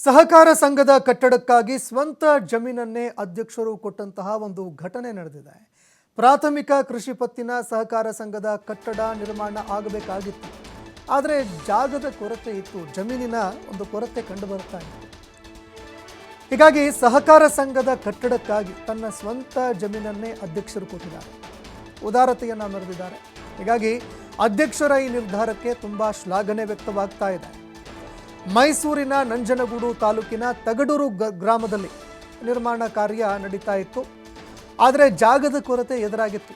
ಸಹಕಾರ ಸಂಘದ ಕಟ್ಟಡಕ್ಕಾಗಿ ಸ್ವಂತ ಜಮೀನನ್ನೇ ಅಧ್ಯಕ್ಷರು ಕೊಟ್ಟಂತಹ ಒಂದು ಘಟನೆ ನಡೆದಿದೆ. ಪ್ರಾಥಮಿಕ ಕೃಷಿ ಪತ್ತಿನ ಸಹಕಾರ ಸಂಘದ ಕಟ್ಟಡ ನಿರ್ಮಾಣ ಆಗಬೇಕಾಗಿತ್ತು. ಆದರೆ ಜಾಗದ ಕೊರತೆ ಇತ್ತು, ಜಮೀನಿನ ಒಂದು ಕೊರತೆ ಕಂಡುಬರುತ್ತಾ ಇತ್ತು. ಹೀಗಾಗಿ ಸಹಕಾರ ಸಂಘದ ಕಟ್ಟಡಕ್ಕಾಗಿ ತನ್ನ ಸ್ವಂತ ಜಮೀನನ್ನೇ ಅಧ್ಯಕ್ಷರು ಕೊಟ್ಟಿದ್ದಾರೆ, ಉದಾರತೆಯನ್ನು ಮೆರೆದಿದ್ದಾರೆ. ಹೀಗಾಗಿ ಅಧ್ಯಕ್ಷರ ಈ ನಿರ್ಧಾರಕ್ಕೆ ತುಂಬ ಶ್ಲಾಘನೆ ವ್ಯಕ್ತವಾಗ್ತಾ ಇದೆ. ಮೈಸೂರಿನ ನಂಜನಗೂಡು ತಾಲೂಕಿನ ತಗಡೂರು ಗ್ರಾಮದಲ್ಲಿ ನಿರ್ಮಾಣ ಕಾರ್ಯ ನಡೀತಾ ಇತ್ತು. ಆದರೆ ಜಾಗದ ಕೊರತೆ ಎದುರಾಗಿತ್ತು.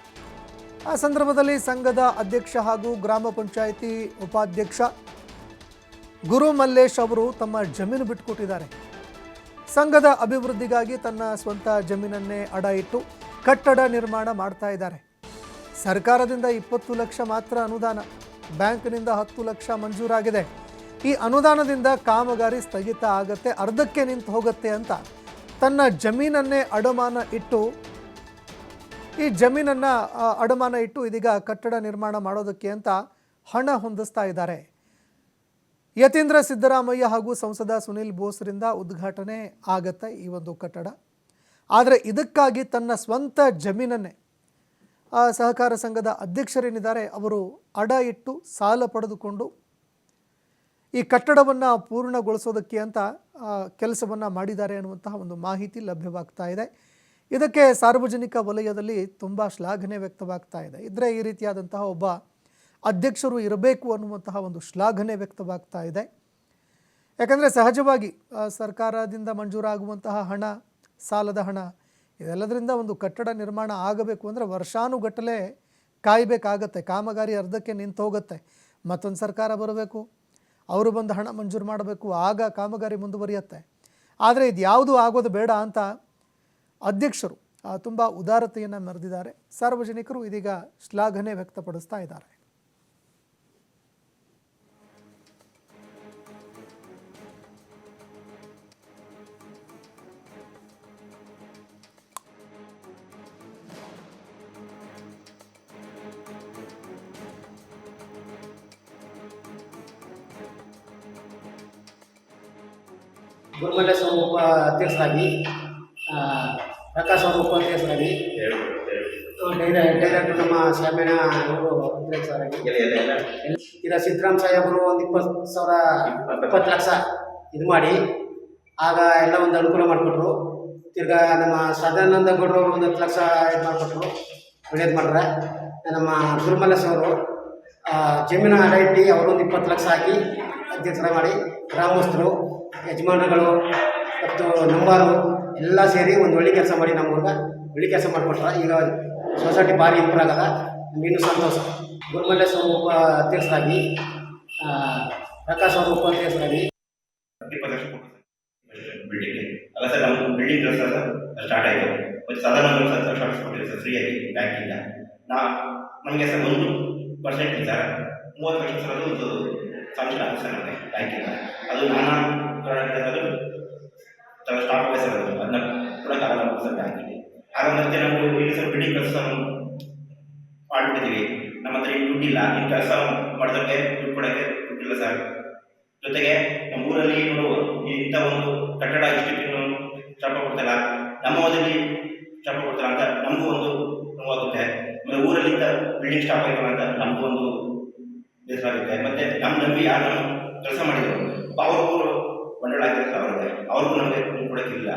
ಆ ಸಂದರ್ಭದಲ್ಲಿ ಸಂಘದ ಅಧ್ಯಕ್ಷ ಹಾಗೂ ಗ್ರಾಮ ಪಂಚಾಯಿತಿ ಉಪಾಧ್ಯಕ್ಷ ಗುರು ಮಲ್ಲೇಶ್ ಅವರು ತಮ್ಮ ಜಮೀನು ಬಿಟ್ಟುಕೊಟ್ಟಿದ್ದಾರೆ. ಸಂಘದ ಅಭಿವೃದ್ಧಿಗಾಗಿ ತನ್ನ ಸ್ವಂತ ಜಮೀನನ್ನೇ ಅಡ ಇಟ್ಟು ಕಟ್ಟಡ ನಿರ್ಮಾಣ ಮಾಡ್ತಾ ಇದ್ದಾರೆ. ಸರ್ಕಾರದಿಂದ 20 ಲಕ್ಷ ಮಾತ್ರ ಅನುದಾನ, ಬ್ಯಾಂಕ್ನಿಂದ 10 ಲಕ್ಷ ಮಂಜೂರಾಗಿದೆ. ಈ ಅನುದಾನದಿಂದ ಕಾಮಗಾರಿ ಸ್ಥಗಿತ ಆಗತ್ತೆ, ಅರ್ಧಕ್ಕೆ ನಿಂತು ಹೋಗುತ್ತೆ ಅಂತ ತನ್ನ ಜಮೀನನ್ನೇ ಅಡಮಾನ ಇಟ್ಟು ಇದೀಗ ಕಟ್ಟಡ ನಿರ್ಮಾಣ ಮಾಡೋದಕ್ಕೆ ಅಂತ ಹಣ ಹೊಂದಿಸ್ತಾ ಇದ್ದಾರೆ. ಯತೀಂದ್ರ ಸಿದ್ದರಾಮಯ್ಯ ಹಾಗೂ ಸಂಸದ ಸುನಿಲ್ ಬೋಸ್ರಿಂದ ಉದ್ಘಾಟನೆ ಆಗತ್ತೆ ಈ ಒಂದು ಕಟ್ಟಡ. ಆದರೆ ಇದಕ್ಕಾಗಿ ತನ್ನ ಸ್ವಂತ ಜಮೀನನ್ನೇ ಸಹಕಾರ ಸಂಘದ ಅಧ್ಯಕ್ಷರೇನಿದ್ದಾರೆ ಅವರು ಅಡ ಇಟ್ಟು ಸಾಲ ಪಡೆದುಕೊಂಡು ಈ ಕಟ್ಟಡವನ್ನು ಪೂರ್ಣಗೊಳಿಸೋದಕ್ಕೆ ಅಂತ ಕೆಲಸವನ್ನು ಮಾಡಿದ್ದಾರೆ ಅನ್ನುವಂತಹ ಒಂದು ಮಾಹಿತಿ ಲಭ್ಯವಾಗ್ತಾ ಇದೆ. ಇದಕ್ಕೆ ಸಾರ್ವಜನಿಕ ವಲಯದಲ್ಲಿ ತುಂಬ ಶ್ಲಾಘನೆ ವ್ಯಕ್ತವಾಗ್ತಾ ಇದೆ. ಇದ್ರೆ ಈ ರೀತಿಯಾದಂತಹ ಒಬ್ಬ ಅಧ್ಯಕ್ಷರು ಇರಬೇಕು ಅನ್ನುವಂತಹ ಒಂದು ಶ್ಲಾಘನೆ ವ್ಯಕ್ತವಾಗ್ತಾ ಇದೆ. ಯಾಕಂದರೆ ಸಹಜವಾಗಿ ಸರ್ಕಾರದಿಂದ ಮಂಜೂರಾಗುವಂತಹ ಹಣ, ಸಾಲದ ಹಣ, ಇದೆಲ್ಲದರಿಂದ ಒಂದು ಕಟ್ಟಡ ನಿರ್ಮಾಣ ಆಗಬೇಕು ಅಂದರೆ ವರ್ಷಾನುಗಟ್ಟಲೆ ಕಾಯಬೇಕಾಗತ್ತೆ. ಕಾಮಗಾರಿ ಅರ್ಧಕ್ಕೆ ನಿಂತು ಹೋಗುತ್ತೆ, ಮತ್ತೊಂದು ಸರ್ಕಾರ ಬರಬೇಕು, ಅವರು ಬಂದು ಹಣ ಮಂಜೂರು ಮಾಡಬೇಕು, ಆಗ ಕಾಮಗಾರಿ ಮುಂದುವರಿಯುತ್ತೆ. ಆದರೆ ಇದು ಯಾವುದು ಆಗೋದು ಬೇಡ ಅಂತ ಅಧ್ಯಕ್ಷರು ತುಂಬ ಉದಾರತೆಯನ್ನು ಮೆರೆದಿದ್ದಾರೆ. ಸಾರ್ವಜನಿಕರು ಇದೀಗ ಶ್ಲಾಘನೆ ವ್ಯಕ್ತಪಡಿಸ್ತಾ ಇದ್ದಾರೆ. ಗುರುಮಲ್ಲೇಶ್ ಅವರು ಅಧ್ಯಕ್ಷರಾಗಿ, ಪ್ರಕಾಶ್ ಅವರು ಉಪಾಧ್ಯಕ್ಷರಾಗಿ, ಡೈರೆಕ್ಟರ್ ನಮ್ಮ ಶ್ಯಾಮಣ್ಣ ಅವರು ಅಧ್ಯಕ್ಷರಾಗಿ, ಈಗ ಸಿದ್ದರಾಮ ಸಾಹೇಬರು ಒಂದು 20 ಲಕ್ಷ ಇದು ಮಾಡಿ ಆಗ ಎಲ್ಲ ಒಂದು ಅನುಕೂಲ ಮಾಡಿಕೊಟ್ರು. ತಿರ್ಗಾ ನಮ್ಮ ಸದಾನಂದ ಗೌಡರು ಒಂದು 10 ಲಕ್ಷ ಇದು ಮಾಡಿಕೊಟ್ರು, ಒಳ್ಳೇದು ಮಾಡ್ರೆ. ನಮ್ಮ ಗುರುಮಲ್ಲೇಶ್ ಅವರು ಜಮೀನು ಅಡ ಇಟ್ಟು ಅವರೊಂದು 20 ಲಕ್ಷ ಹಾಕಿ ಅಧ್ಯಕ್ಷರ ಮಾಡಿ, ಗ್ರಾಮಸ್ಥರು, ಯಜಮಾನರುಗಳು ಮತ್ತು ನಂಬಾರು ಎಲ್ಲ ಸೇರಿ ಒಂದು ಒಳ್ಳೆ ಕೆಲಸ ಮಾಡಿ ನಮ್ಮೂರಿಗೆ ಒಳ್ಳೆ ಕೆಲಸ ಮಾಡಿಕೊಟ್ರ. ಈಗ ಸೊಸೈಟಿ ಭಾರಿ ಇಂಪ್ರೂವ್ ಆಗದ, ನಮಗಿನ್ನೂ ಸಂತೋಷ. ಗುರುಮಲ್ಲೇಶ್ ಅವರು ಅಧ್ಯಕ್ಷರಾಗಿ, ಪ್ರಕಾಶ್ ಅವರು ಉಪಾಧ್ಯಕ್ಷರಾಗಿ. ಅಲ್ಲ ಸರ್, ನಮ್ಮ ಬಿಲ್ಡಿಂಗ್ ಕೆಲಸ ಸ್ಟಾರ್ಟ್ ಆಯಿತು. ಮತ್ತು ಸಾಧಾರಣ ಸರ್ ಕೊಟ್ಟಿದೆ ಸರ್ ಫ್ರೀಯಾಗಿ ಬ್ಯಾಂಕಿಂದ. ನಮಗೆ ಸರ್ 1% ಸರ್ 30 ಲಕ್ಷ ಸರ್ ಅದು ಒಂದು ಸಂಕ್ಷನ್ ಆಗುತ್ತೆ ಸರ್ ನಮಗೆ ಬ್ಯಾಂಕಿಂದ. ಅದು ನಾನಾ ಸ್ಟಾಪ್ ಆಗಿದೆ ಸರ್, ಅದನ್ನ ಕೊಡೋಕ್ಕಾಗಲ್ಲ ಸರ್ ಬ್ಯಾಂಕಿಗೆ. ಆಗ ಮತ್ತೆ ನಾವು ಇಲ್ಲಿ ಸರ್ ಬಿಲ್ಡಿಂಗ್ ಕೆಲಸ ಮಾಡಿಬಿಟ್ಟಿದ್ದೀವಿ. ನಮ್ಮ ಹತ್ರ ಇನ್ನು ದುಡ್ಡಿಲ್ಲ, ಇನ್ನು ಕೆಲಸ ಮಾಡೋದಕ್ಕೆ ದುಡ್ಡು ಕೊಡೋಕ್ಕೆ ದುಡ್ಡಿಲ್ಲ ಸರ್. ಜೊತೆಗೆ ನಮ್ಮ ಊರಲ್ಲಿ ಇಂಥ ಒಂದು ಕಟ್ಟಡ ಇಷ್ಟು ಚಾಪ ಕೊಡ್ತಾಯಿಲ್ಲ, ನಮ್ಮ ಓದಲ್ಲಿ ಚಾಪ ಕೊಡ್ತಾರ ಅಂತ ನಮಗೂ ಒಂದು ನೋವಾಗುತ್ತೆ. ಆಮೇಲೆ ಊರಲ್ಲಿ ಇಂಥ ಬಿಲ್ಡಿಂಗ್ ಸ್ಟಾಪ್ ಆಯ್ತಲ್ಲ ಅಂತ ನಮಗೂ ಒಂದು ಬೇಸರ ಆಗುತ್ತೆ. ಮತ್ತು ನಮ್ಮ ನಂಬಿ ಯಾರು ಕೆಲಸ ಮಾಡಿದರು ಅವರು ಬಂಡವಾಳ ಹಾಕಿರ್ತಾರೆ, ಅವ್ರಿಗೂ ನಮಗೆ ಕೊಡೋಕ್ಕಿಲ್ಲ.